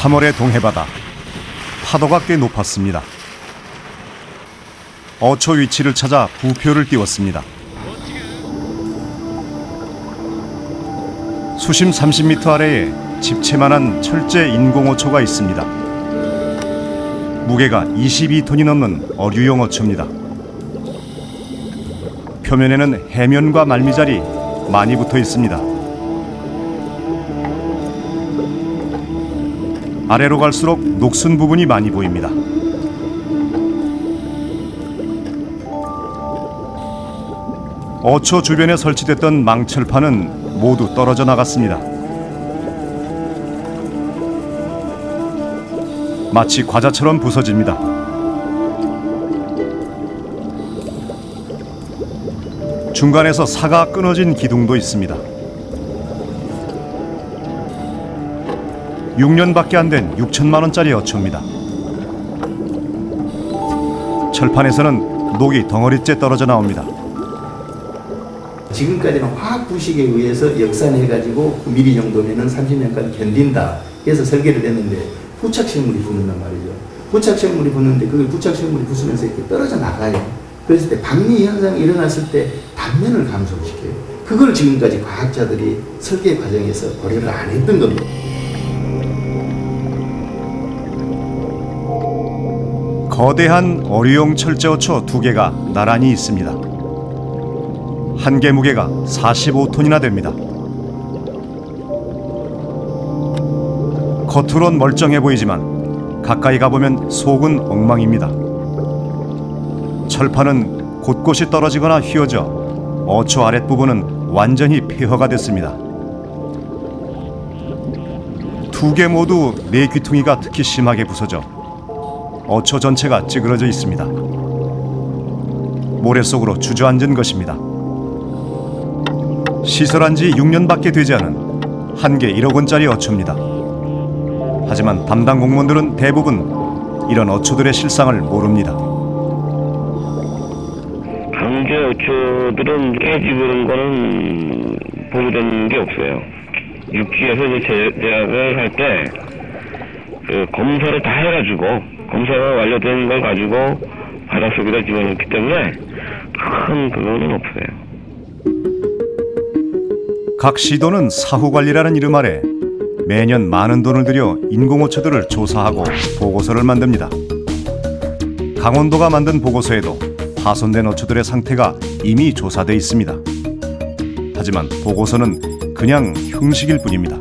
3월의 동해바다, 파도가 꽤 높았습니다. 어초 위치를 찾아 부표를 띄웠습니다. 수심 30m 아래에 집채만한 철제 인공어초가 있습니다. 무게가 22톤이 넘는 어류용 어초입니다. 표면에는 해면과 말미잘이 많이 붙어 있습니다. 아래로 갈수록 녹슨 부분이 많이 보입니다. 어초 주변에 설치됐던 망철판은 모두 떨어져 나갔습니다. 마치 과자처럼 부서집니다. 중간에서 사가 끊어진 기둥도 있습니다. 6년밖에 안 된 6천만 원짜리 어초입니다. 철판에서는 녹이 덩어리째 떨어져 나옵니다. 지금까지는 화학 부식에 의해서 역산해가지고 미리 정도면은 30년까지 견딘다 해서 설계를 했는데 부착식물이 붙는단 말이죠. 부착식물이 붙는데 그걸 부착식물이 붙으면서 이렇게 떨어져 나가요. 그랬을 때 박리 현상이 일어났을 때 단면을 감소시켜요. 그걸 지금까지 과학자들이 설계 과정에서 고려를 안 했던 겁니다. 거대한 어류용 철제어초 2개가 나란히 있습니다. 한 개 무게가 45톤이나 됩니다. 겉으론 멀쩡해 보이지만 가까이 가보면 속은 엉망입니다. 철판은 곳곳이 떨어지거나 휘어져 어초 아랫부분은 완전히 폐허가 됐습니다. 2개 모두 내 귀퉁이가 특히 심하게 부서져 어초 전체가 찌그러져 있습니다. 모래 속으로 주저앉은 것입니다. 시설한 지 6년밖에 되지 않은 한 개 1억 원짜리 어초입니다. 하지만 담당 공무원들은 대부분 이런 어초들의 실상을 모릅니다. 강제 어초들은 깨지고 그런 거는 보고된 게 없어요. 육지에서 이제 제작을 할 때 그 검사를 다 해가지고 검사가 완료된 걸 가지고 바닷속에다 집어넣기 때문에 큰 그거는 없어요. 각 시도는 사후관리라는 이름 아래 매년 많은 돈을 들여 인공어초들을 조사하고 보고서를 만듭니다. 강원도가 만든 보고서에도 파손된 어초들의 상태가 이미 조사돼 있습니다. 하지만 보고서는 그냥 형식일 뿐입니다.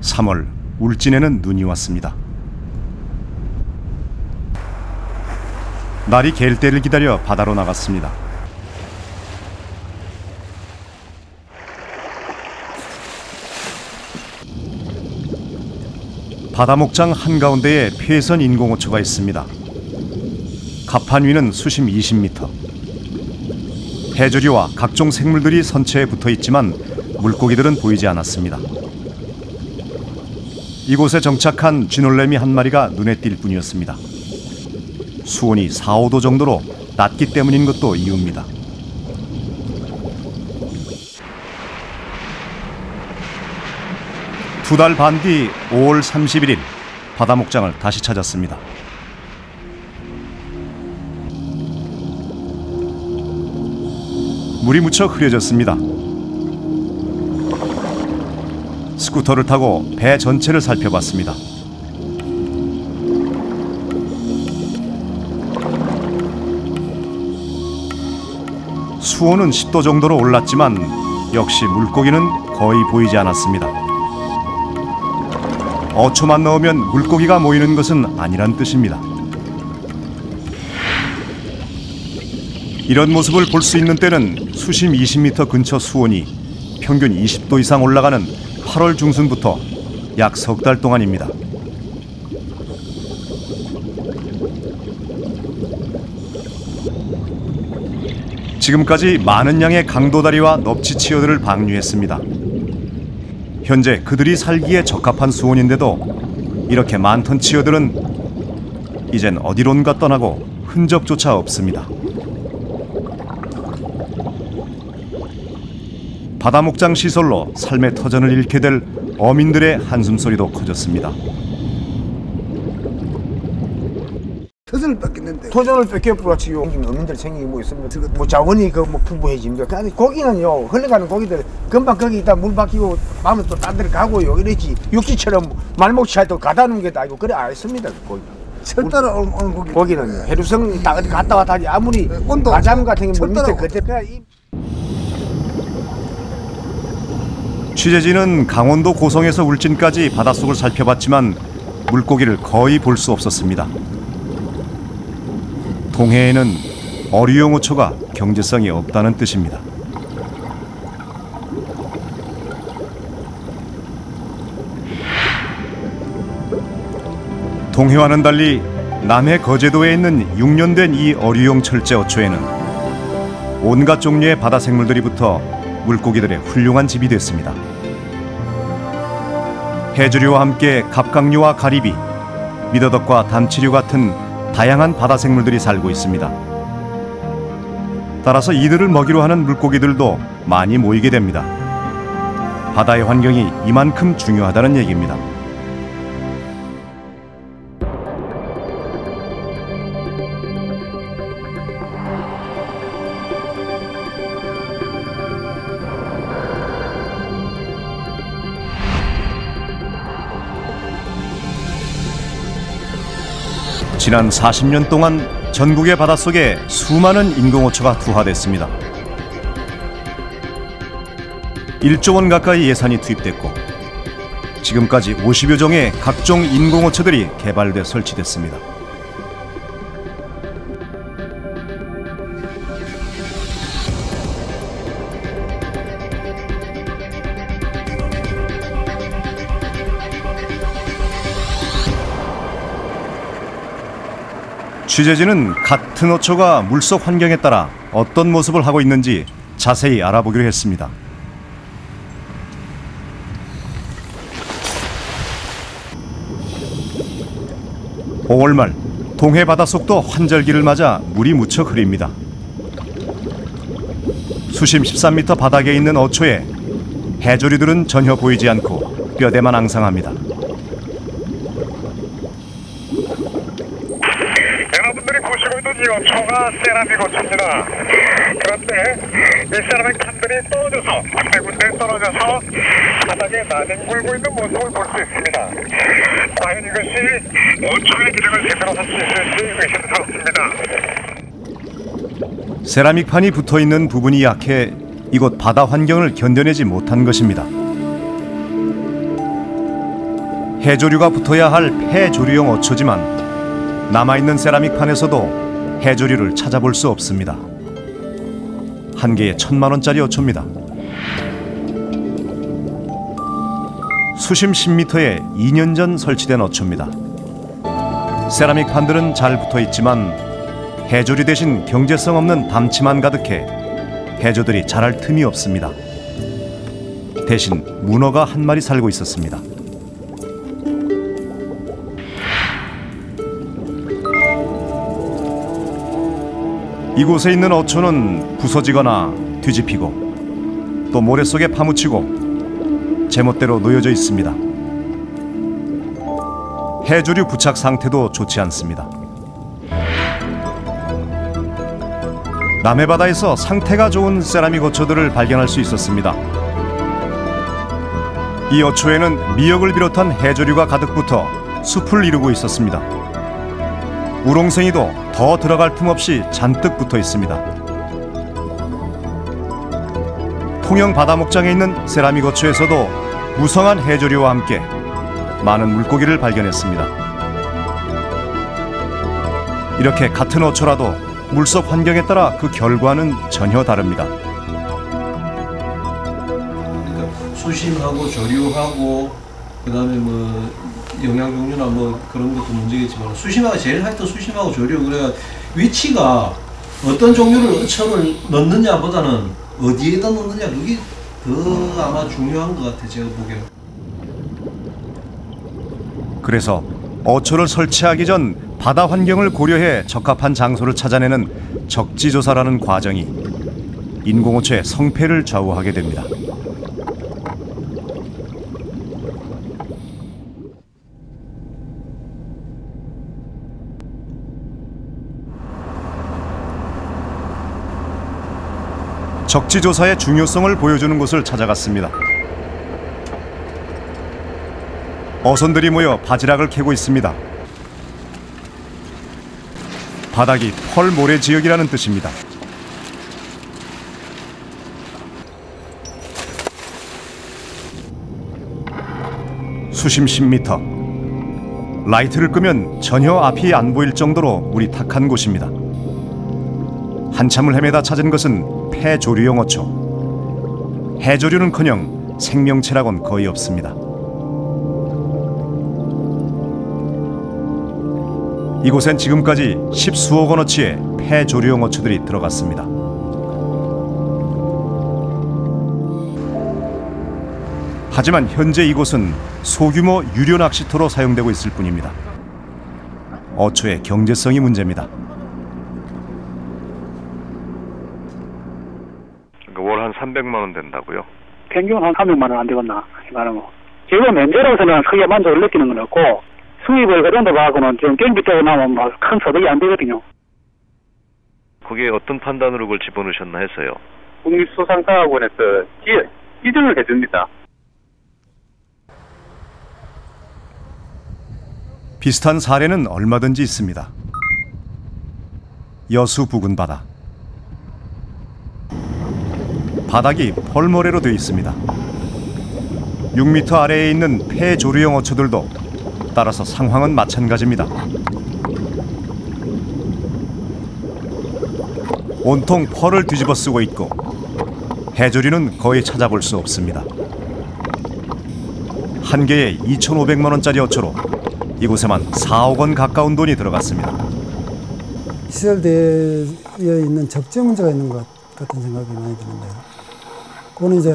(3월) 울진에는 눈이 왔습니다. 날이 갤 때를 기다려 바다로 나갔습니다. 바다 목장 한가운데에 폐선 인공어초가 있습니다. 갑판 위는 수심 20m. 해조류와 각종 생물들이 선체에 붙어 있지만 물고기들은 보이지 않았습니다. 이곳에 정착한 쥐놀래미 한 마리가 눈에 띌 뿐이었습니다. 수온이 4, 5도 정도로 낮기 때문인 것도 이유입니다. 두 달 반 뒤 5월 31일 바다 목장을 다시 찾았습니다. 물이 무척 흐려졌습니다. 스쿠터를 타고 배 전체를 살펴봤습니다. 수온은 10도 정도로 올랐지만 역시 물고기는 거의 보이지 않았습니다. 어초만 넣으면 물고기가 모이는 것은 아니란 뜻입니다. 이런 모습을 볼 수 있는 때는 수심 20m 근처 수온이 평균 20도 이상 올라가는 8월 중순부터 약 석 달 동안입니다. 지금까지 많은 양의 강도다리와 넙치치어들을 방류했습니다. 현재 그들이 살기에 적합한 수온인데도 이렇게 많던 치어들은 이젠 어디론가 떠나고 흔적조차 없습니다. 바다목장 시설로 삶의 터전을 잃게 될 어민들의 한숨소리도 커졌습니다. 터전을 뺏겼는데 토전을 뺏겨버렸지. 어민들 생각이 뭐 있습니까? 뭐 자원이 풍부해집니다. 근데 고기는요, 흘러가는 고기들 금방 거기 있다 물 바뀌고 마음은 또 딴 데로 가고요. 이러지 육지처럼 말목치 할 때 가다 놓은 게 아니고 그래 안 했습니다. 고기. 철 따라 오는 고기. 고기는 해류성 다 어디 갔다 왔다 하지. 아무리 온도 가자미 같은 게 물 밑에 철 그때 그냥 취재진은 강원도 고성에서 울진까지 바닷속을 살펴봤지만 물고기를 거의 볼 수 없었습니다. 동해에는 어류용 어초가 경제성이 없다는 뜻입니다. 동해와는 달리 남해 거제도에 있는 6년 된 이 어류용 철제 어초에는 온갖 종류의 바다 생물들이 붙어 물고기들의 훌륭한 집이 됐습니다. 해조류와 함께 갑각류와 가리비, 미더덕과 담치류 같은 다양한 바다 생물들이 살고 있습니다. 따라서 이들을 먹이로 하는 물고기들도 많이 모이게 됩니다. 바다의 환경이 이만큼 중요하다는 얘기입니다. 지난 40년 동안 전국의 바닷속에 수많은 인공어초가 투하됐습니다. 1조 원 가까이 예산이 투입됐고 지금까지 50여 종의 각종 인공어초들이 개발돼 설치됐습니다. 취재진은 같은 어초가 물속 환경에 따라 어떤 모습을 하고 있는지 자세히 알아보기로 했습니다. (5월) 말 동해 바닷속도 환절기를 맞아 물이 무척 흐립니다. 수심 13m 바닥에 있는 어초에 해조류들은 전혀 보이지 않고 뼈대만 앙상합니다. 여러분들이 보시고 있는 이 어초가 세라믹 어초입니다. 그런데 이 세라믹 판들이 떨어져서 군데군데 떨어져서 바닥에 나뒹굴고 있는 모습을 볼 수 있습니다. 과연 이것이 어초의 기력을 되돌아설 수 있을지 의심스럽습니다. 세라믹판이 붙어있는 부분이 약해 이곳 바다 환경을 견뎌내지 못한 것입니다. 해조류가 붙어야 할 폐조류용 어초지만 남아있는 세라믹판에서도 해조류를 찾아볼 수 없습니다. 한 개에 1,000만 원짜리 어초입니다. 수심 10m에 2년 전 설치된 어초입니다. 세라믹판들은 잘 붙어있지만 해조류 대신 경제성 없는 담치만 가득해 해조들이 자랄 틈이 없습니다. 대신 문어가 한 마리 살고 있었습니다. 이곳에 있는 어초는 부서지거나 뒤집히고 또 모래 속에 파묻히고 제멋대로 놓여져 있습니다. 해조류 부착 상태도 좋지 않습니다. 남해바다에서 상태가 좋은 세라믹 어초들을 발견할 수 있었습니다. 이 어초에는 미역을 비롯한 해조류가 가득 붙어 숲을 이루고 있었습니다. 우롱생이도 더 들어갈 틈 없이 잔뜩 붙어 있습니다. 통영 바다목장에 있는 세라믹 어초에서도 무성한 해조류와 함께 많은 물고기를 발견했습니다. 이렇게 같은 어초라도 물속 환경에 따라 그 결과는 전혀 다릅니다. 그러니까 수심하고 조류하고 그다음에 뭐 영양 종류나 뭐 그런 것도 문제겠지만 수심하고 제일 하여튼 수심하고 조류 그래야 위치가 어떤 종류를 어초를 넣느냐보다는 어디에다 넣느냐 그게 더 아마 중요한 것 같아 제가 보기에는. 그래서 어초를 설치하기 전 바다 환경을 고려해 적합한 장소를 찾아내는 적지조사라는 과정이 인공호초의 성패를 좌우하게 됩니다. 적지조사의 중요성을 보여주는 곳을 찾아갔습니다. 어선들이 모여 바지락을 캐고 있습니다. 바닥이 펄모래 지역이라는 뜻입니다. 수심 10m. 라이트를 끄면 전혀 앞이 안 보일 정도로 물이 탁한 곳입니다. 한참을 헤매다 찾은 것은 폐조류용 어초. 해조류는커녕 생명체라곤 거의 없습니다. 이곳엔 지금까지 10수억 원어치의 폐조류용 어초들이 들어갔습니다. 하지만 현재 이곳은 소규모 유료 낚시터로 사용되고 있을 뿐입니다. 어초의 경제성이 문제입니다. 월 한 300만 원 된다고요? 평균 한 300만 원 안 되겠나 말하면 지금 현재로서는 크게 만족을 느끼는 건 없고 수입을 그 정도 봐고는 지금 경비 쪽으로 나오면 큰 소득이 안 되거든요. 그게 어떤 판단으로 그걸 집어넣으셨나 했어요? 국립수산과학원에서 지정을 해줍니다. 비슷한 사례는 얼마든지 있습니다. 여수 부근 바다. 바닥이 펄모래로 되어 있습니다. 6m 아래에 있는 폐조류용 어초들도 따라서 상황은 마찬가지입니다. 온통 펄을 뒤집어 쓰고 있고 해조류는 거의 찾아볼 수 없습니다. 한 개에 2,500만 원짜리 어초로 이곳에만 4억 원 가까운 돈이 들어갔습니다. 시설되어 있는 적재 문제가 있는 것 같은 생각이 많이 드는데요. 그거는 이제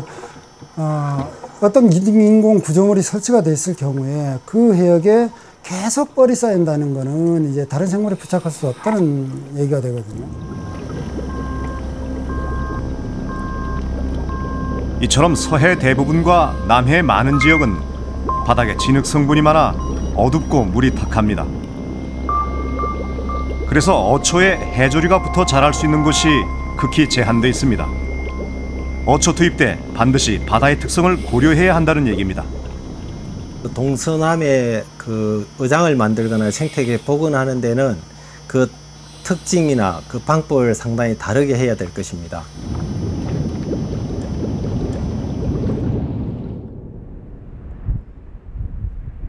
어떤 인공 구조물이 설치가 돼 있을 경우에 그 해역에 계속 뻘이 쌓인다는 거는 이제 다른 생물에 부착할 수 없다는 얘기가 되거든요. 이처럼 서해 대부분과 남해 많은 지역은 바닥에 진흙 성분이 많아 어둡고 물이 탁합니다. 그래서 어초에 해조류가 붙어 자랄 수 있는 곳이 극히 제한돼 있습니다. 어초 투입 때 반드시 바다의 특성을 고려해야 한다는 얘기입니다. 동서남의 그 어장을 만들거나 생태계 복원하는 데는 그 특징이나 그 방법을 상당히 다르게 해야 될 것입니다.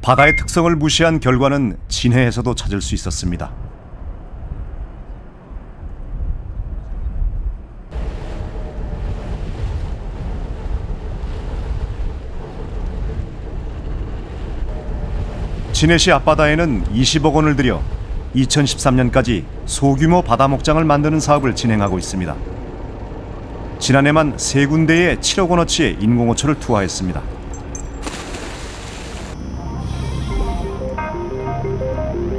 바다의 특성을 무시한 결과는 진해에서도 찾을 수 있었습니다. 진해시 앞바다에는 20억 원을 들여 2013년까지 소규모 바다 목장을 만드는 사업을 진행하고 있습니다. 지난해만 3군데에 7억 원어치의 인공어초를 투하했습니다.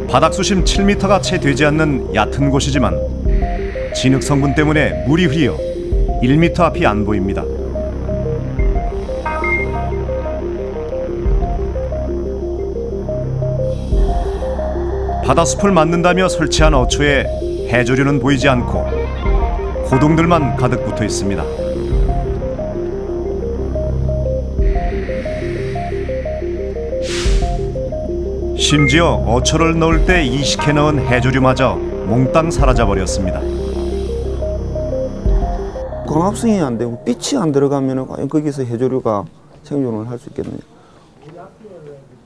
바닥 수심 7m가 채 되지 않는 얕은 곳이지만 진흙 성분 때문에 물이 흐려 1m 앞이 안 보입니다. 바다숲을 만든다며 설치한 어초에 해조류는 보이지 않고 고동들만 가득 붙어 있습니다. 심지어 어초를 넣을 때 이식해 넣은 해조류마저 몽땅 사라져버렸습니다. 광합성이 안 되고 빛이 안 들어가면 과연 거기서 해조류가 생존을 할 수 있겠느냐.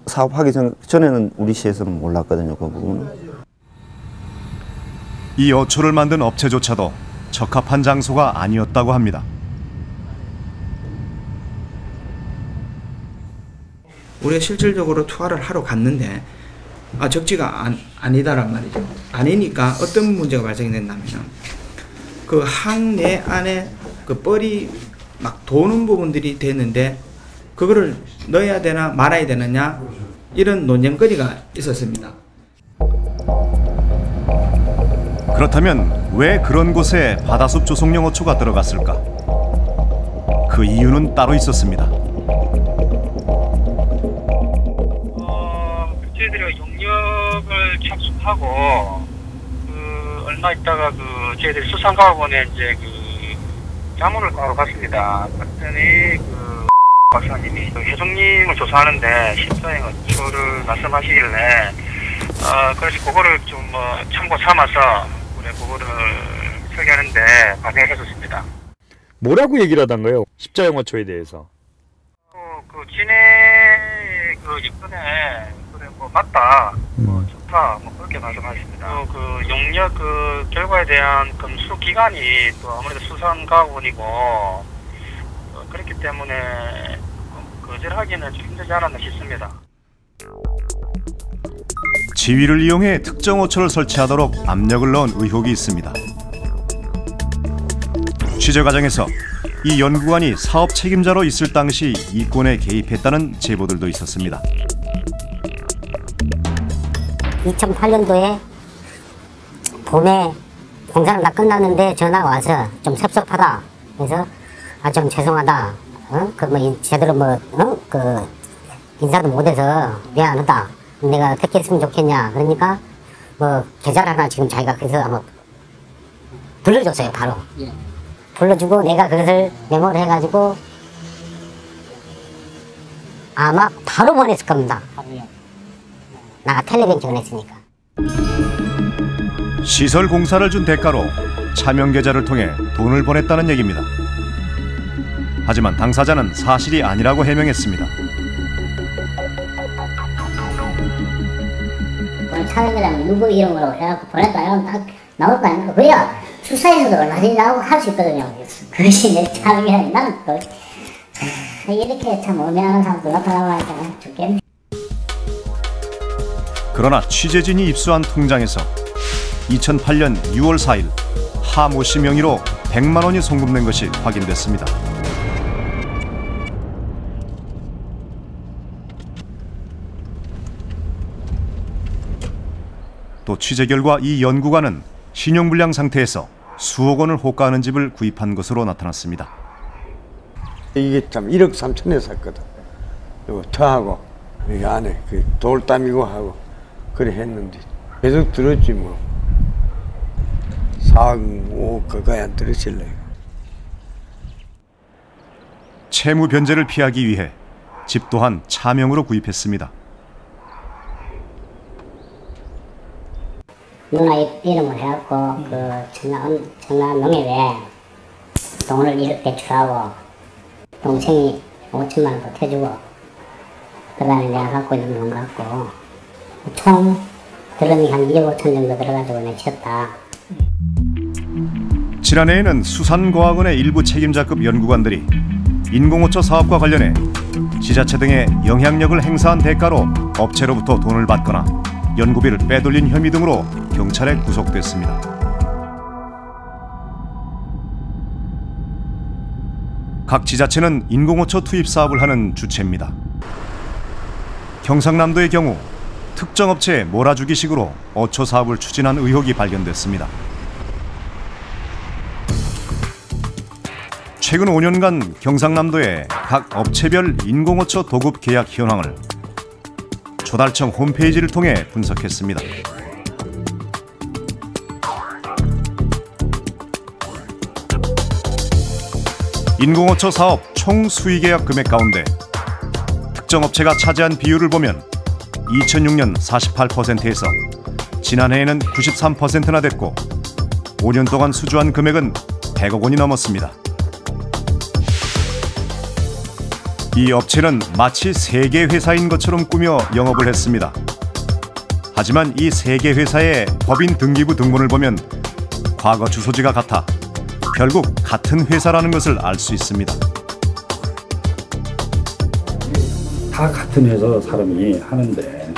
사업하기 전에는 우리 시에서는 몰랐거든요, 그 부분은. 이 어초를 만든 업체조차도 적합한 장소가 아니었다고 합니다. 우리가 실질적으로 투하를 하러 갔는데 적지가 아니다란 말이죠. 아니니까 어떤 문제가 발생이 된다면 그 항내 안에 그 뻘이 막 도는 부분들이 되는데 그거를 넣어야 되나 말아야 되느냐 이런 논쟁거리가 있었습니다. 그렇다면 왜 그런 곳에 바다숲 조성용 어초가 들어갔을까? 그 이유는 따로 있었습니다. 저희들이 용역을 착수하고 얼마 있다가 저희들이 수산과학원에 이제 야문을 가러 갔습니다. 그랬더니 박사님이 회장님을 조사하는데 십자형 어초를 말씀하시길래 그래서 그거를 좀 참고 삼아서 그거를 설계하는데 반영했었습니다. 뭐라고 얘기를 하던가요? 십자형 어초에 대해서? 진해 이번에 맞다, 좋다, 그렇게 말씀하십니다. 용역 결과에 대한 검수 기관이 또 아무래도 수산과학원이고 그렇기 때문에 거절하기는 좀 힘들지 않았나 싶습니다. 지위를 이용해 특정 어초를 설치하도록 압력을 넣은 의혹이 있습니다. 취재 과정에서 이 연구관이 사업 책임자로 있을 당시 이권에 개입했다는 제보들도 있었습니다. 2008년도에 봄에 공사는 다 끝났는데 전화가 와서 좀 섭섭하다. 그래서 좀 죄송하다. 제대로 인사도 못해서 미안하다. 내가 어떻게 했으면 좋겠냐. 그러니까 계좌를 하나 지금 자기가 그래서 한번 불러줬어요. 바로. 예. 불러주고 내가 그것을 메모를 해가지고 아마 바로 보냈을 겁니다. 나가 텔레뱅킹을 했으니까. 시설 공사를 준 대가로 차명 계좌를 통해 돈을 보냈다는 얘기입니다. 하지만 당사자는 사실이 아니라고 해명했습니다. 오늘 차명 계좌는 누구 이름으로 해갖고 보냈다 이러면 딱 나올 거 아닙니까? 그래야 수사에서도 얼마든지 나오고 할 수 있거든요. 그것이 내 차명 계좌니 나는 이렇게 참 어미하는 사람도 나타나고 죽겠네. 그러나 취재진이 입수한 통장에서 2008년 6월 4일 하모 씨 명의로 100만 원이 송금된 것이 확인됐습니다. 또 취재 결과 이 연구관은 신용불량 상태에서 수억 원을 호가하는 집을 구입한 것으로 나타났습니다. 이게 참 1억 3천에 샀거든. 그리고 터하고 여기 안에 돌담이고 하고 그래 했는데 계속 들었지 뭐 4억 5억 그거에 안 들으실래요. 채무 변제를 피하기 위해 집 또한 차명으로 구입했습니다. 누나 이름을 해갖고 전남 농협에 돈을 1억 대출하고 동생이 5천만 원 보태주고 그 다음에 내가 갖고 있는 돈 갖고 총 드럼이 한 2억 5천 정도 들어가지고 내쳤다. 지난해에는 수산과학원의 일부 책임자급 연구관들이 인공어초 사업과 관련해 지자체 등의 영향력을 행사한 대가로 업체로부터 돈을 받거나 연구비를 빼돌린 혐의 등으로 경찰에 구속됐습니다. 각 지자체는 인공어초 투입 사업을 하는 주체입니다. 경상남도의 경우 특정 업체에 몰아주기식으로 어초 사업을 추진한 의혹이 발견됐습니다. 최근 5년간 경상남도의 각 업체별 인공어초 도급 계약 현황을 조달청 홈페이지를 통해 분석했습니다. 인공어초 사업 총 수의계약 금액 가운데 특정 업체가 차지한 비율을 보면 2006년 48%에서 지난해에는 93%나 됐고 5년 동안 수주한 금액은 100억 원이 넘었습니다. 이 업체는 마치 세계 회사인 것처럼 꾸며 영업을 했습니다. 하지만 이 세계 회사의 법인 등기부 등본을 보면 과거 주소지가 같아 결국 같은 회사라는 것을 알 수 있습니다. 다 같은 회사 사람이 하는데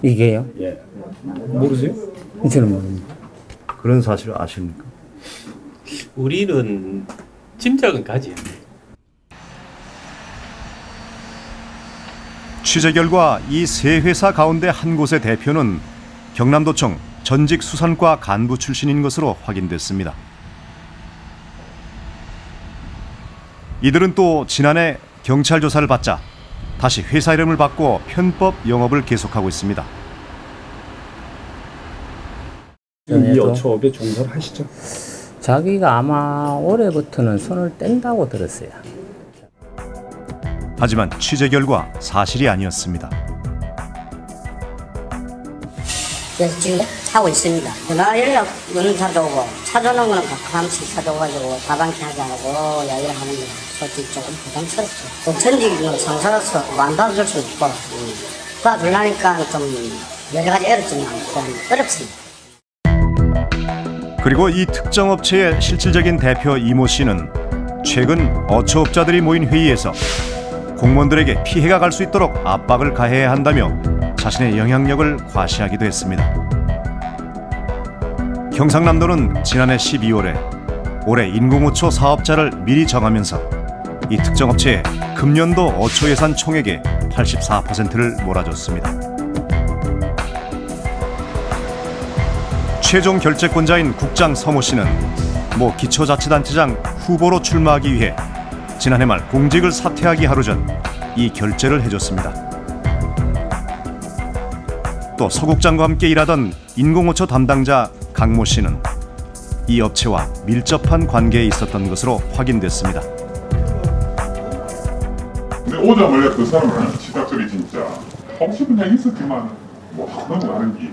이게요? 예. 모르세요? 저는 모릅니다. 그런 사실을 아십니까? 우리는 짐작은 가지요. 취재 결과 이 세 회사 가운데 한 곳의 대표는 경남도청 전직 수산과 간부 출신인 것으로 확인됐습니다. 이들은 또 지난해 경찰 조사를 받자 다시 회사 이름을 바꿔 편법 영업을 계속하고 있습니다. 이 어초업에 종사를 하시죠? 자기가 아마 올해부터는 손을 뗀다고 들었어요. 하지만 취재 결과 사실이 아니었습니다. 그래서 지금 하고 있습니다. 전화 연락은 찾아오고 찾아오는 거는 가끔씩 찾아와가지고 가방키 하자고 이야기를 하는데 솔직히 조금 부담스럽죠. 또 전직 상사로서 안 도와줄 수는 있고 도와주려니까 좀 여러 가지 어렵지만 어렵습니다. 그리고 이 특정 업체의 실질적인 대표 이모 씨는 최근 어초업자들이 모인 회의에서 공무원들에게 피해가 갈 수 있도록 압박을 가해야 한다며 자신의 영향력을 과시하기도 했습니다. 경상남도는 지난해 12월에 올해 인공어초 사업자를 미리 정하면서 이 특정 업체에 금년도 어초 예산 총액의 84%를 몰아줬습니다. 최종 결재권자인 국장 서모 씨는 모 기초자치단체장 후보로 출마하기 위해 지난해 말 공직을 사퇴하기 하루 전 이 결재를 해줬습니다. 또 서 국장과 함께 일하던 인공어초 담당자 강모 씨는 이 업체와 밀접한 관계에 있었던 것으로 확인됐습니다. 근데 오자마자 그 사람은 시작들이 진짜 하고 싶은 얘기 있었지만 뭐 하는 거 하는 게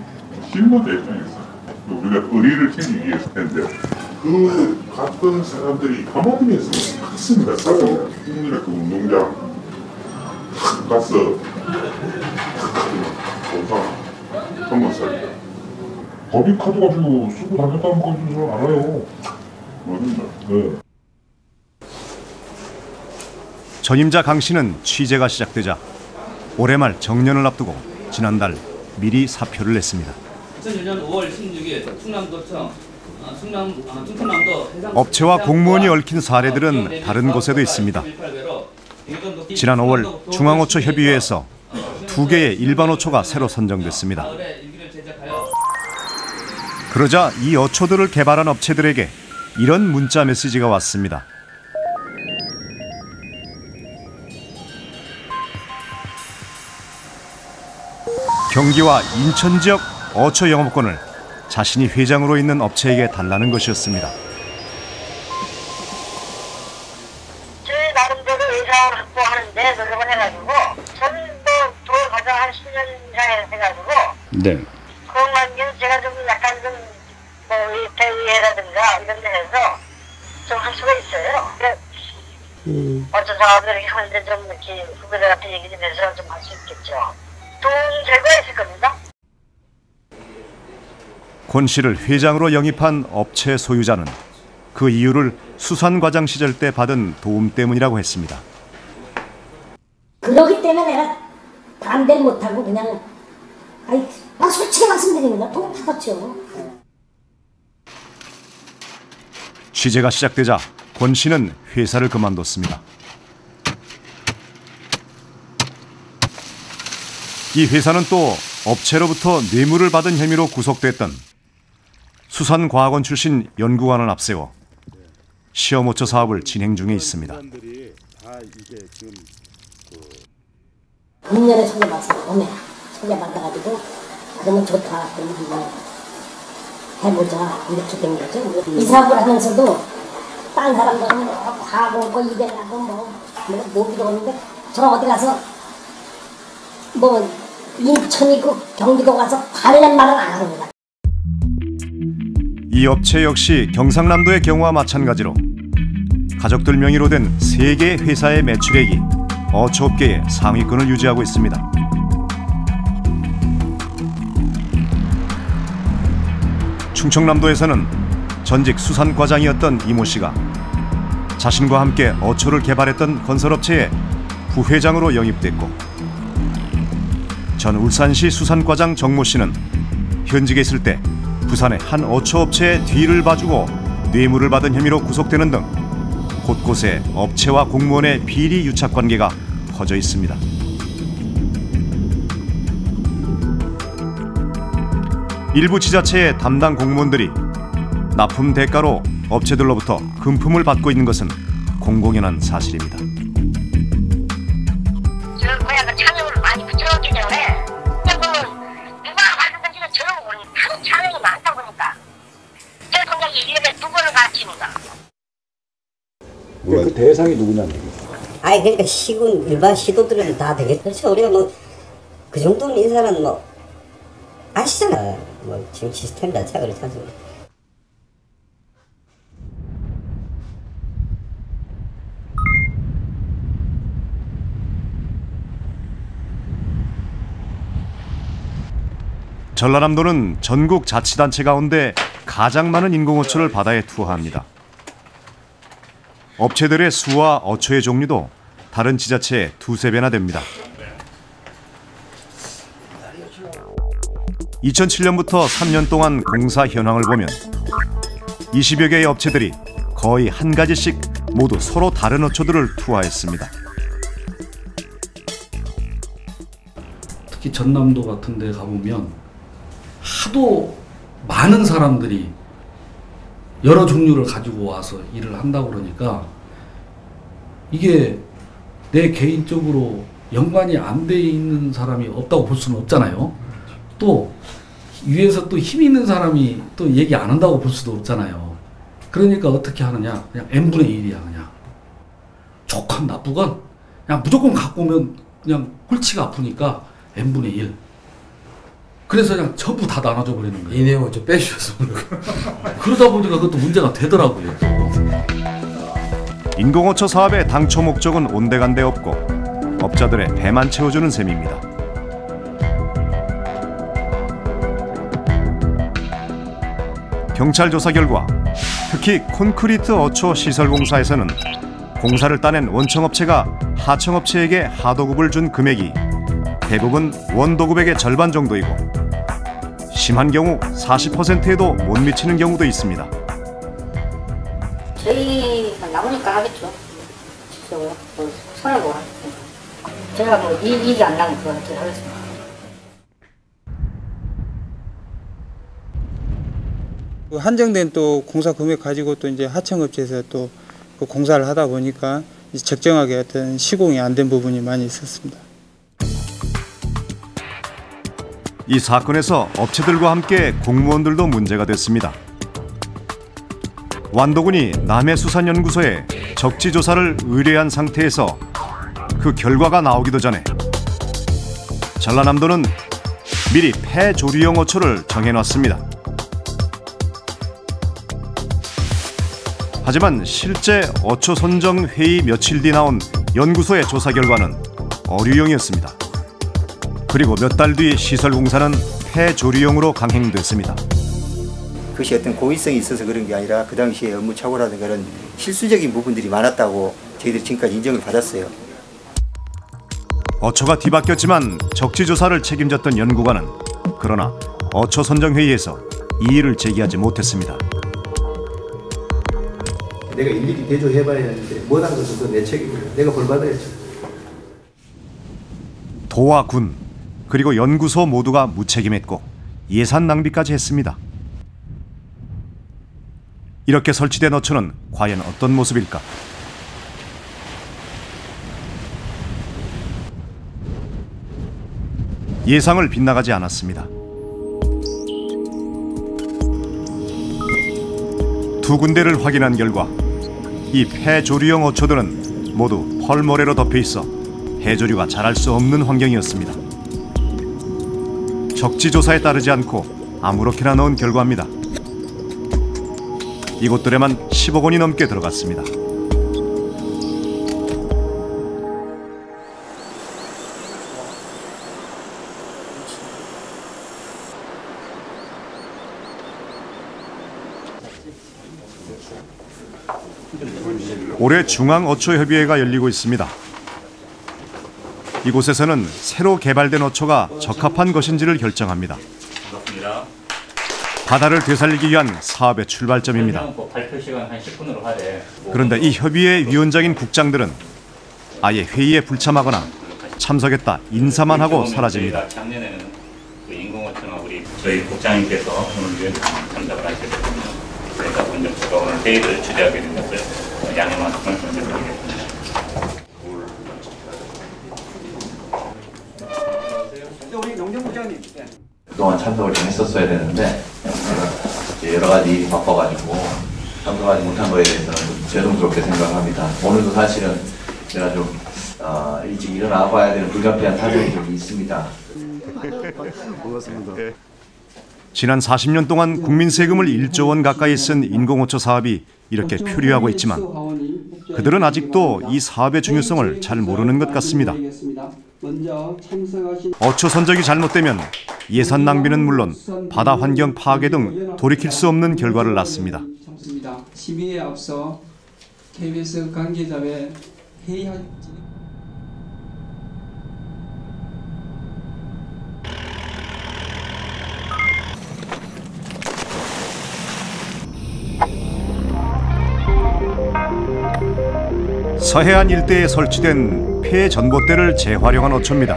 실무자 입장에서 우리가 의리를 챙기기 위해서 했는데 그 갔던 사람들이 감옥에서 갔습니다. 사람들 국민의 그 운동장 가서 공사 정말 법이 카드 가지고 쓰고 다녔다는 건 잘 알아요. 맞습니다. 네. 전임자 강 씨는 취재가 시작되자 올해 말 정년을 앞두고 지난달 미리 사표를 냈습니다. 2001년 5월 16일 충남도청 충청남도 업체와 공무원이 얽힌 사례들은 다른 곳에도 있습니다. 지난 5월 중앙어초협의회에서 2개의 일반 어초가 새로 선정됐습니다. 그러자 이 어초들을 개발한 업체들에게 이런 문자 메시지가 왔습니다. 경기와 인천 지역 어초 영업권을 자신이 회장으로 있는 업체에게 달라는 것이었습니다. 저희 나름대로 예산을 확보하는데 노력을 해가지고 저는 뭐 돈 가져 한 10년 이상 해가지고 네. 그것만 제가 좀 약간 좀 뭐 대의회라든가 이런 데에서 좀 할 수가 있어요. 어쩌 사업을 이렇게 하는데 좀 이렇게 후배들한테 얘기 좀 해서 좀 할 수 있겠죠. 돈 제거 있을 겁니다. 권 씨를 회장으로 영입한 업체 소유자는 그 이유를 수산과장 시절 때 받은 도움 때문이라고 했습니다. 그러기 때문에 내가 반대를 못하고 그냥 솔직히 말씀드립니다. 돈 받았죠. 취재가 시작되자 권 씨는 회사를 그만뒀습니다. 이 회사는 또 업체로부터 뇌물을 받은 혐의로 구속됐던 수산과학원 출신 연구관을 앞세워 시험어초 사업을 진행 중에 있습니다. 금년에 소개받았어요. 봄에 소개받아가지고 그러면 좋다. 그러면 한번 해보자. 이렇게 된 거죠. 이 사업을 하면서도 딴 사람들은 과거 뭐 이래라고 뭐 이러는데 저 어디 가서 뭐 인천이고 경기도 가서 관련 말은 안 합니다. 이 업체 역시 경상남도의 경우와 마찬가지로 가족들 명의로 된 3개 회사의 매출액이 어초업계의 상위권을 유지하고 있습니다. 충청남도에서는 전직 수산과장이었던 이모 씨가 자신과 함께 어초를 개발했던 건설업체의 부회장으로 영입됐고 전 울산시 수산과장 정모 씨는 현직에 있을 때 부산의 한 어초업체의 뒤를 봐주고 뇌물을 받은 혐의로 구속되는 등 곳곳에 업체와 공무원의 비리 유착 관계가 퍼져 있습니다. 일부 지자체의 담당 공무원들이 납품 대가로 업체들로부터 금품을 받고 있는 것은 공공연한 사실입니다. 뭐야 그 차명을 많이 붙여놨기 때문에 그냥 보면 누가 만든지는 저런 거 모르니까 큰 차명이 많다 보니까 제 통장에 1년에 2번을 가르칩니다. 그 대상이 누구냐는 얘기죠. 아니 그러니까 시군 일반 시도들은 다 되겠죠. 그렇죠. 우리가 뭐 그 정도는 인사는 뭐 아시잖아요. 뭐 지금 시스템 자체가 그렇지 않습니까? 전라남도는 전국 자치단체 가운데 가장 많은 인공어초를 바다에 투하합니다. 업체들의 수와 어초의 종류도 다른 지자체의 2~3배나 됩니다. 2007년부터 3년 동안 공사 현황을 보면 20여 개의 업체들이 거의 한 가지씩 모두 서로 다른 어초들을 투하했습니다. 특히 전남도 같은 데 가보면 하도 많은 사람들이 여러 종류를 가지고 와서 일을 한다 그러니까 이게 내 개인적으로 연관이 안 돼 있는 사람이 없다고 볼 수는 없잖아요. 또 위에서 또 힘 있는 사람이 또 얘기 안 한다고 볼 수도 없잖아요. 그러니까 어떻게 하느냐, 그냥 n분의 1이야. 그냥 좋건 나쁘건 그냥 무조건 갖고 오면 그냥 골치가 아프니까 n분의 1. 그래서 그냥 전부 다 나눠줘 버리는 거예요. 이 내용을 좀 빼주셔서 그러다 보니까 그것도 문제가 되더라고요. 인공어초 사업의 당초 목적은 온데간데 없고 업자들의 배만 채워주는 셈입니다. 경찰 조사 결과 특히 콘크리트 어초 시설공사에서는 공사를 따낸 원청업체가 하청업체에게 하도급을 준 금액이 대부분 원도급액의 절반 정도이고 심한 경우 40%에도 못 미치는 경우도 있습니다. 저희가 나오니까 하겠죠. 실적으로 손해보고 하겠죠. 제가 뭐 이익이 안 나면 그건 제가 하겠습니다. 한정된 또 공사 금액 가지고 또 이제 하청업체에서 또 그 공사를 하다 보니까 적정하게 어떤 시공이 안 된 부분이 많이 있었습니다. 이 사건에서 업체들과 함께 공무원들도 문제가 됐습니다. 완도군이 남해수산연구소에 적지조사를 의뢰한 상태에서 그 결과가 나오기도 전에 전라남도는 미리 폐조리용 어초를 정해놨습니다. 하지만 실제 어초 선정 회의 며칠 뒤 나온 연구소의 조사 결과는 어류용이었습니다. 그리고 몇 달 뒤 시설 공사는 폐조리용으로 강행됐습니다. 그것이 어떤 고의성이 있어서 그런 게 아니라 그 당시에 업무 착오라든가 그런 실수적인 부분들이 많았다고 저희들이 지금까지 인정을 받았어요. 어초가 뒤바뀌었지만 적지조사를 책임졌던 연구관은 그러나 어초 선정회의에서 이의를 제기하지 못했습니다. 내가 일일이 대조해봐야 하는데 못한 것은 내 책임이에요. 내가 벌 받아야죠. 도와 군 그리고 연구소 모두가 무책임했고 예산 낭비까지 했습니다. 이렇게 설치된 어초는 과연 어떤 모습일까? 예상을 빗나가지 않았습니다. 두 군데를 확인한 결과 이 폐조류용 어초들은 모두 펄모래로 덮여 있어 해조류가 자랄 수 없는 환경이었습니다. 적지조사에 따르지 않고 아무렇게나 넣은 결과입니다. 이곳들에만 10억 원이 넘게 들어갔습니다. 올해 중앙어초협의회가 열리고 있습니다. 이곳에서는 새로 개발된 어초가 적합한 것인지를 결정합니다. 바다를 되살리기 위한 사업의 출발점입니다. 그런데 이 협의회 위원장인 국장들은 아예 회의에 불참하거나 참석했다 인사만 하고 사라집니다. 저희 국장님께서 오늘 참석을 하시게 됐습니다. 그래서 먼저 제가 오늘 회의를 주재하게 된 것을 양해 말씀을 먼저 드리겠습니다. 우리 농정부장님. 그동안 참석을 좀 했었어야 되는데 여러 가지 일이 바빠가지고 참석하지 못한 거에 대해서는 좀 죄송스럽게 생각합니다. 오늘도 사실은 제가 좀 일찍 일어나 봐야 되는 불가피한 사정이 좀 있습니다. 반갑습니다. 지난 40년 동안 국민 세금을 1조 원 가까이 쓴 인공호초 사업이 이렇게 표류하고 있지만 그들은 아직도 이 사업의 중요성을 잘 모르는 것 같습니다. 어초 선적이 잘못되면 예산 낭비는 물론 바다 환경 파괴 등 돌이킬 수 없는 결과를 낳습니다. 심의에 앞서 KBS 관계자의 회의할 서해안 일대에 설치된 폐 전봇대를 재활용한 어초입니다.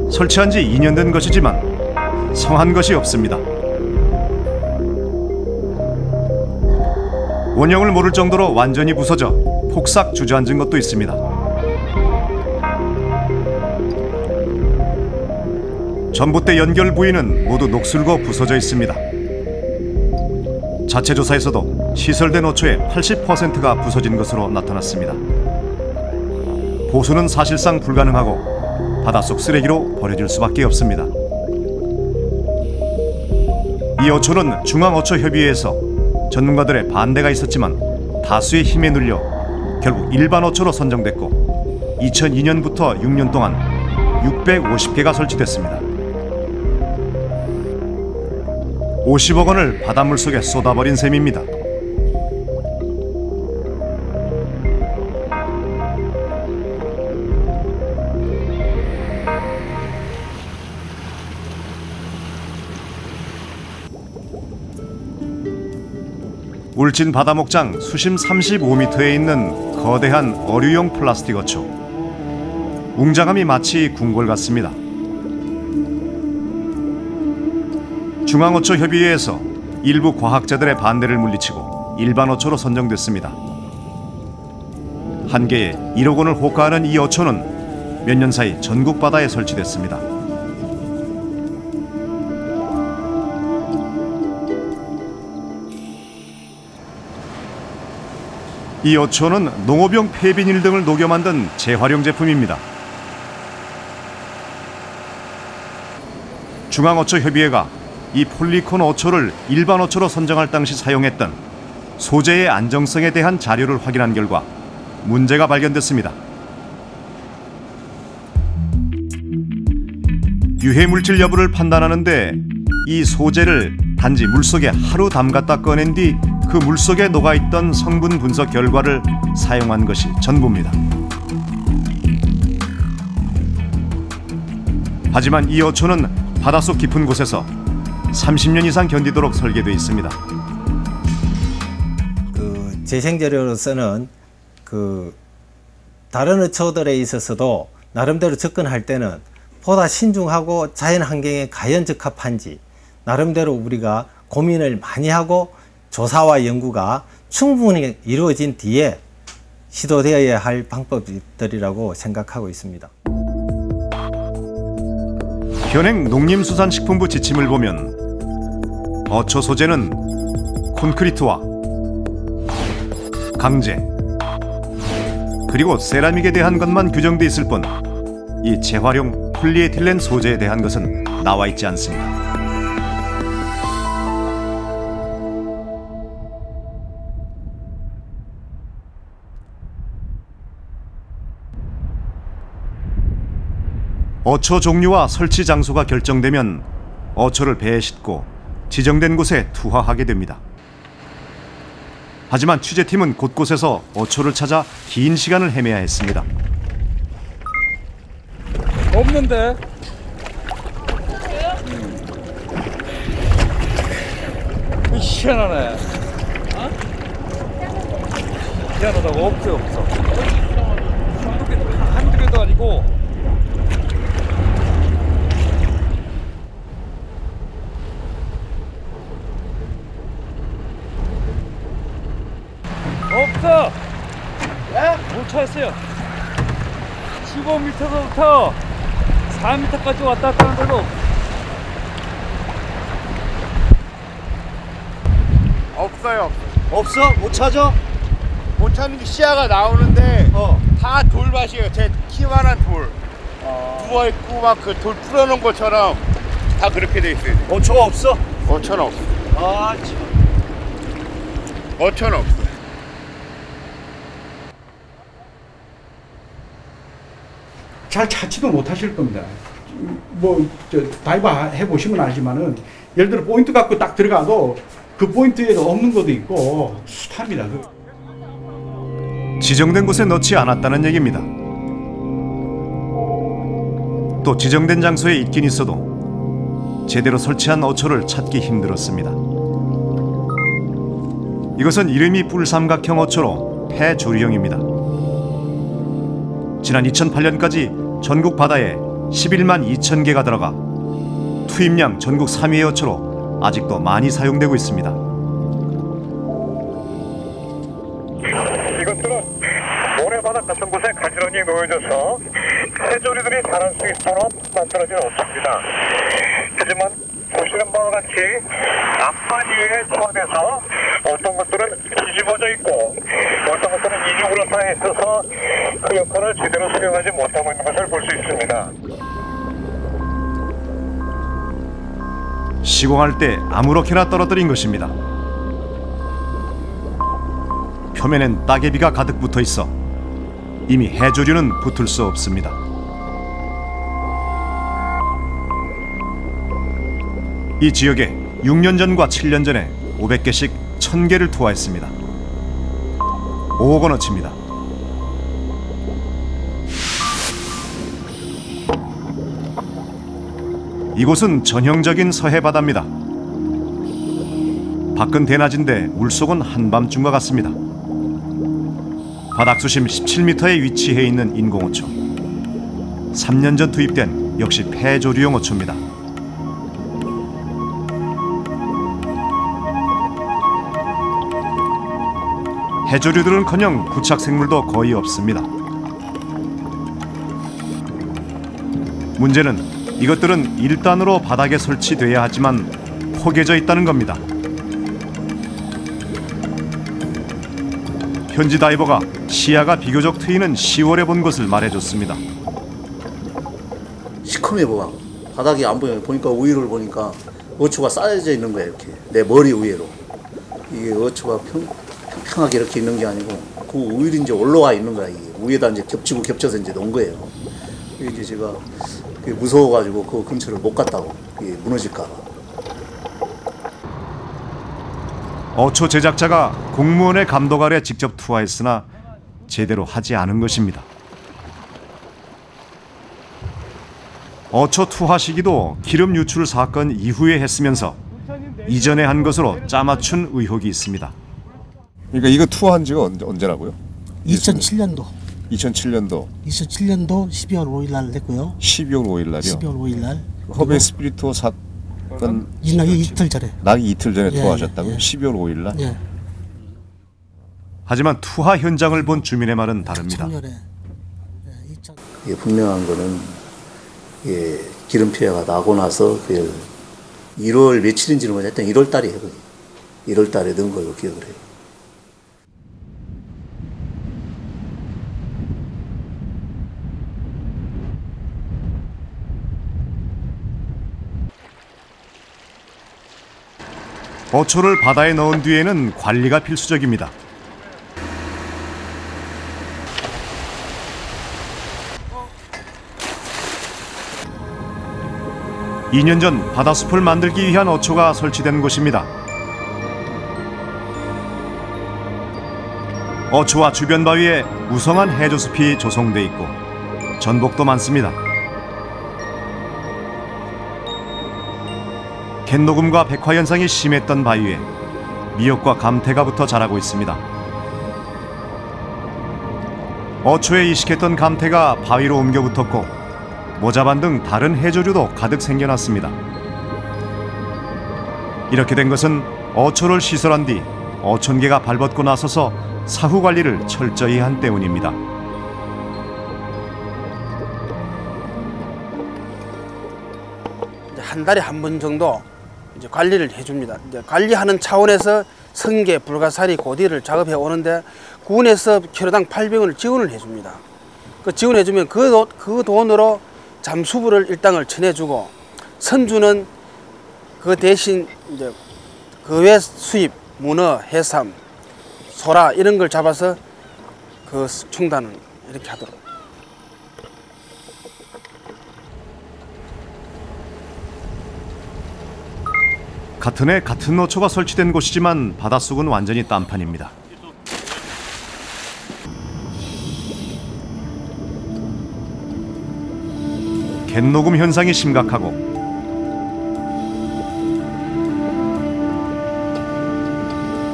설치한 지 2년 된 것이지만 성한 것이 없습니다. 원형을 모를 정도로 완전히 부서져 폭삭 주저앉은 것도 있습니다. 전봇대 연결 부위는 모두 녹슬고 부서져 있습니다. 자체 조사에서도 시설된 어초의 80%가 부서진 것으로 나타났습니다. 보수는 사실상 불가능하고 바닷속 쓰레기로 버려질 수밖에 없습니다. 이 어초는 중앙어초협의회에서 전문가들의 반대가 있었지만 다수의 힘에 눌려 결국 일반 어초로 선정됐고 2002년부터 6년 동안 650개가 설치됐습니다. 50억 원을 바닷물 속에 쏟아버린 셈입니다. 울진 바다목장 수심 35m에 있는 거대한 어류용 플라스틱 어초. 웅장함이 마치 궁궐 같습니다. 중앙어초협의회에서 일부 과학자들의 반대를 물리치고 일반 어초로 선정됐습니다. 한 개에 1억 원을 호가하는 이 어초는 몇 년 사이 전국 바다에 설치됐습니다. 이 어초는 농업용 폐비닐 등을 녹여 만든 재활용 제품입니다. 중앙어초협의회가 이 폴리콘 어초를 일반 어초로 선정할 당시 사용했던 소재의 안정성에 대한 자료를 확인한 결과 문제가 발견됐습니다. 유해물질 여부를 판단하는데 이 소재를 단지 물속에 하루 담갔다 꺼낸 뒤 그 물속에 녹아있던 성분 분석 결과를 사용한 것이 전부입니다. 하지만 이 어초는 바닷속 깊은 곳에서 30년 이상 견디도록 설계되어 있습니다. 재생재료로서는 다른 어초들에 있어서도 나름대로 접근할 때는 보다 신중하고 자연 환경에 과연 적합한지 나름대로 우리가 고민을 많이 하고 조사와 연구가 충분히 이루어진 뒤에 시도되어야 할 방법들이라고 생각하고 있습니다. 현행 농림수산식품부 지침을 보면 어초 소재는 콘크리트와 강제 그리고 세라믹에 대한 것만 규정돼 있을 뿐 이 재활용 폴리에틸렌 소재에 대한 것은 나와 있지 않습니다. 어초 종류와 설치 장소가 결정되면 어초를 배에 싣고 지정된 곳에 투하하게 됩니다. 하지만 취재팀은 곳곳에서 어초를 찾아 긴 시간을 헤매야 했습니다. 없는데? 희한하네. 희한하다고 없어. 한두 개도 아니고 찾았어. 예? 못 찾았어요. 15m서부터 4m까지 왔다 갔다 하는데도 없어요. 없어? 못 찾아? 못 찾는 게 시야가 나오는데 다 돌밭이에요. 제 키만한 돌. 누워 있고 막 그 돌 풀어놓은 것처럼 다 그렇게 돼 있어요. 어초가 없어? 어초는 없어. 아 참. 어초는 없어. 잘 찾지도 못하실 겁니다. 뭐 다이버 해보시면 알지만은 예를 들어 포인트 갖고 딱 들어가도 그 포인트에도 없는 것도 있고 숱합니다. 지정된 곳에 넣지 않았다는 얘기입니다. 또 지정된 장소에 있긴 있어도 제대로 설치한 어초를 찾기 힘들었습니다. 이것은 이름이 뿔삼각형 어초로 폐조류형입니다. 지난 2008년까지 전국 바다에 11만 2천 개가 들어가 투입량 전국 3위의 어초로 아직도 많이 사용되고 있습니다. 이것들은 모래바닥 같은 곳에 가지런히 놓여져서 새조류들이 자랄 수 있도록 만들어진 어초입니다. 하지만 보시는 바와 같이 앞바위에 포함해서 어떤 것들은 뒤집어져 있고 어떤 것들은 이중으로 쌓여 있어서 그 역할을 제대로 수행하지 못하고 있는 것을 볼 수 있습니다. 시공할 때 아무렇게나 떨어뜨린 것입니다. 표면엔 따개비가 가득 붙어 있어 이미 해조류는 붙을 수 없습니다. 이 지역에 6년 전과 7년 전에 500개씩 1000개를 투하했습니다. 5억 원어치입니다. 이곳은 전형적인 서해 바다입니다. 밖은 대낮인데 물속은 한밤중과 같습니다. 바닥 수심 17m에 위치해 있는 인공어초. 3년 전 투입된 역시 폐조류용 어초입니다. 해조류들은커녕 부착생물도 거의 없습니다. 문제는 이것들은 1단으로 바닥에 설치돼야 하지만 포개져 있다는 겁니다. 현지 다이버가 시야가 비교적 트이는 10월에 본 것을 말해줬습니다. 시커매 보아. 바닥이 안 보여요. 보니까 위를 보니까 어초가 쌓여져 있는 거예요. 이렇게 내 머리 위로. 이게 어초가 평평하게 이렇게 있는 게 아니고 그 위로 이제 올라와 있는 거야. 이게 위에다 이제 겹쳐서 이제 놓은 거예요. 이제 제가 무서워가지고 그 근처를 못 갔다고 무너질까봐. 어초 제작자가 공무원의 감독 아래 직접 투하했으나 제대로 하지 않은 것입니다. 어초 투하 시기도 기름 유출 사건 이후에 했으면서 이전에 한 것으로 짜맞춘 의혹이 있습니다. 그러니까 이거 투하한 지가 언제라고요? 2007년도. 2007년도 12월 5일 날 했고요. 12월 5일 날이요? 12월 5일 날. 허베 스피리토 사건 나기 이틀 전에. 나기 이틀 전에 예, 투하하셨다고요? 예. 12월 5일 날? 예. 하지만 투하 현장을 본 주민의 말은 다릅니다. 예, 분명한 거는 기름 피해가 나고 나서 1월 며칠인지는 모르겠지만 1월 달이에요. 1월 달에 넣은 걸로 기억을 해요. 어초를 바다에 넣은 뒤에는 관리가 필수적입니다. (2년) 전 바다숲을 만들기 위한 어초가 설치된 곳입니다. 어초와 주변 바위에 무성한 해조숲이 조성돼 있고 전복도 많습니다. 갯녹음과 백화 현상이 심했던 바위에 미역과 감태가 붙어 자라고 있습니다. 어초에 이식했던 감태가 바위로 옮겨 붙었고 모자반 등 다른 해조류도 가득 생겨났습니다. 이렇게 된 것은 어초를 시설한 뒤 어촌계가 발벗고 나서서 사후 관리를 철저히 한 때문입니다. 한 달에 한 번 정도 이제 관리를 해줍니다. 이제 관리하는 차원에서 성게, 불가사리, 고디를 작업해 오는데 군에서 키로당 800원을 지원을 해줍니다. 그 지원해주면 그 돈으로 잠수부를 일당을 쳐내주고 선주는 그 대신 이제 그 외 수입, 문어, 해삼, 소라 이런 걸 잡아서 그 충당을 이렇게 하도록. 같은 해 같은 어초가 설치된 곳이지만 바닷속은 완전히 딴판입니다. 갯녹음 현상이 심각하고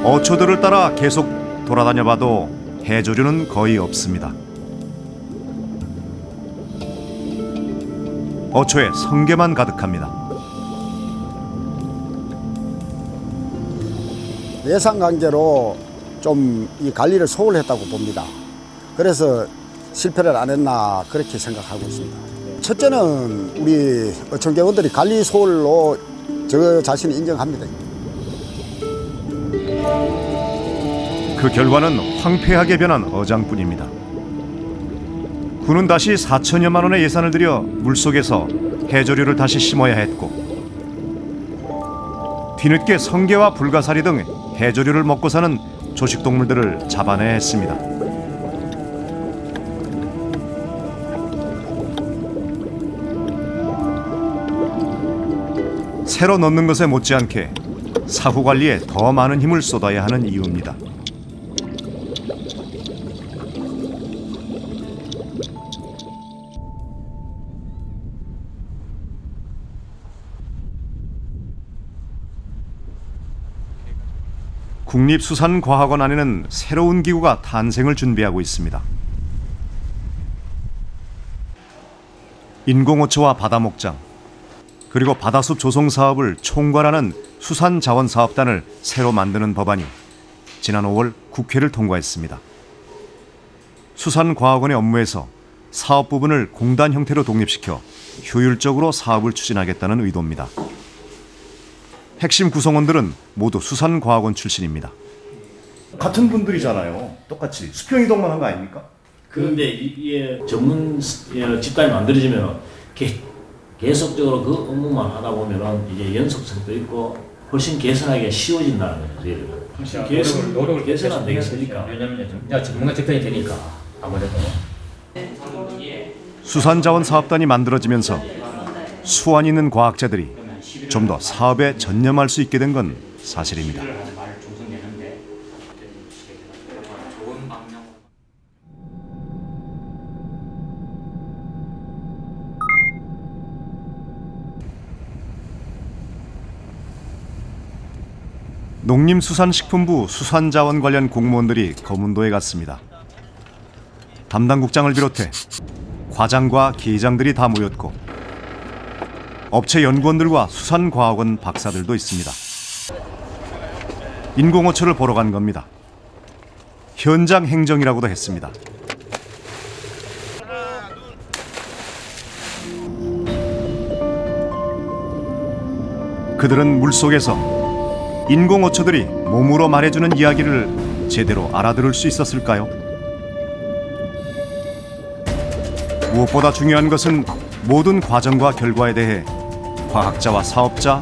어초들을 따라 계속 돌아다녀봐도 해조류는 거의 없습니다. 어초에 성게만 가득합니다. 예산 관계로 좀 이 관리를 소홀했다고 봅니다. 그래서 실패를 안 했나 그렇게 생각하고 있습니다. 첫째는 우리 어촌계원들이 관리 소홀로 저 자신을 인정합니다. 그 결과는 황폐하게 변한 어장뿐입니다. 군은 다시 4천여만 원의 예산을 들여 물속에서 해조류를 다시 심어야 했고 뒤늦게 성게와 불가사리 등 해조류를 먹고 사는 조식동물들을 잡아내야 했습니다. 새로 넣는 것에 못지않게 사후 관리에 더 많은 힘을 쏟아야 하는 이유입니다. 국립수산과학원 안에는 새로운 기구가 탄생을 준비하고 있습니다. 인공어초와 바다목장, 그리고 바다숲 조성 사업을 총괄하는 수산자원사업단을 새로 만드는 법안이 지난 5월 국회를 통과했습니다. 수산과학원의 업무에서 사업 부분을 공단 형태로 독립시켜 효율적으로 사업을 추진하겠다는 의도입니다. 핵심 구성원들은 모두 수산과학원 출신입니다. 같은 분들이잖아요. 똑같이 수평이동만 한 거 아닙니까? 그런데 이게 전문 집단이 만들어지면 계속적으로 그 업무만 하다 보면은 이제 연속성도 있고 훨씬 개선하기가 쉬워진다는 거죠. 노력을 개선 안 되겠습니까? 왜냐면 전문가 집단이 되니까 아무래도. 수산자원사업단이 만들어지면서 수완 있는 과학자들이 좀 더 사업에 전념할 수 있게 된 건 사실입니다. 농림수산식품부 수산자원 관련 공무원들이 거문도에 갔습니다. 담당국장을 비롯해 과장과 기장들이 다 모였고 업체 연구원들과 수산과학원 박사들도 있습니다. 인공어초를 보러 간 겁니다. 현장 행정이라고도 했습니다. 그들은 물속에서 인공어초들이 몸으로 말해주는 이야기를 제대로 알아들을 수 있었을까요? 무엇보다 중요한 것은 모든 과정과 결과에 대해 과학자와 사업자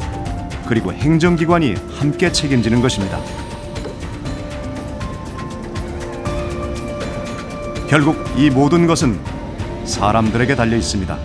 그리고 행정기관이 함께 책임지는 것입니다. 결국 이 모든 것은 사람들에게 달려 있습니다.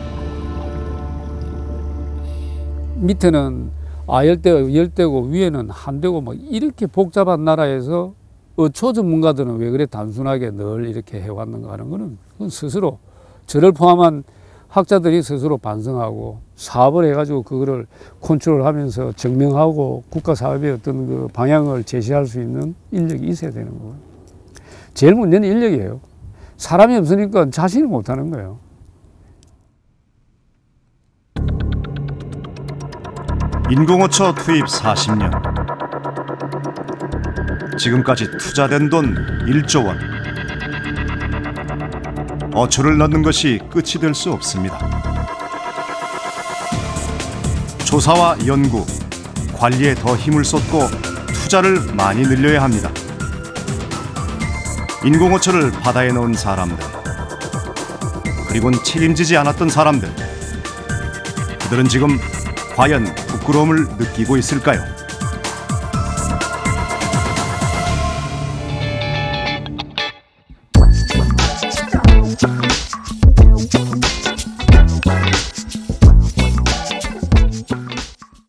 밑에는 열대고 위에는 한대고 뭐 이렇게 복잡한 나라에서 어초 전문가들은 왜 그래 단순하게 늘 이렇게 해왔는가 하는 거는 그건 스스로 저를 포함한 학자들이 스스로 반성하고 사업을 해가지고 그거를 컨트롤하면서 증명하고 국가 사업의 어떤 그 방향을 제시할 수 있는 인력이 있어야 되는 거예요. 제일 문제는 인력이에요. 사람이 없으니까 자신이 못하는 거예요. 인공어초 투입 40년. 지금까지 투자된 돈 1조 원. 어초를 넣는 것이 끝이 될 수 없습니다. 조사와 연구, 관리에 더 힘을 쏟고 투자를 많이 늘려야 합니다. 인공어초를 바다에 넣은 사람들, 그리고는 책임지지 않았던 사람들, 그들은 지금 과연 부끄러움을 느끼고 있을까요?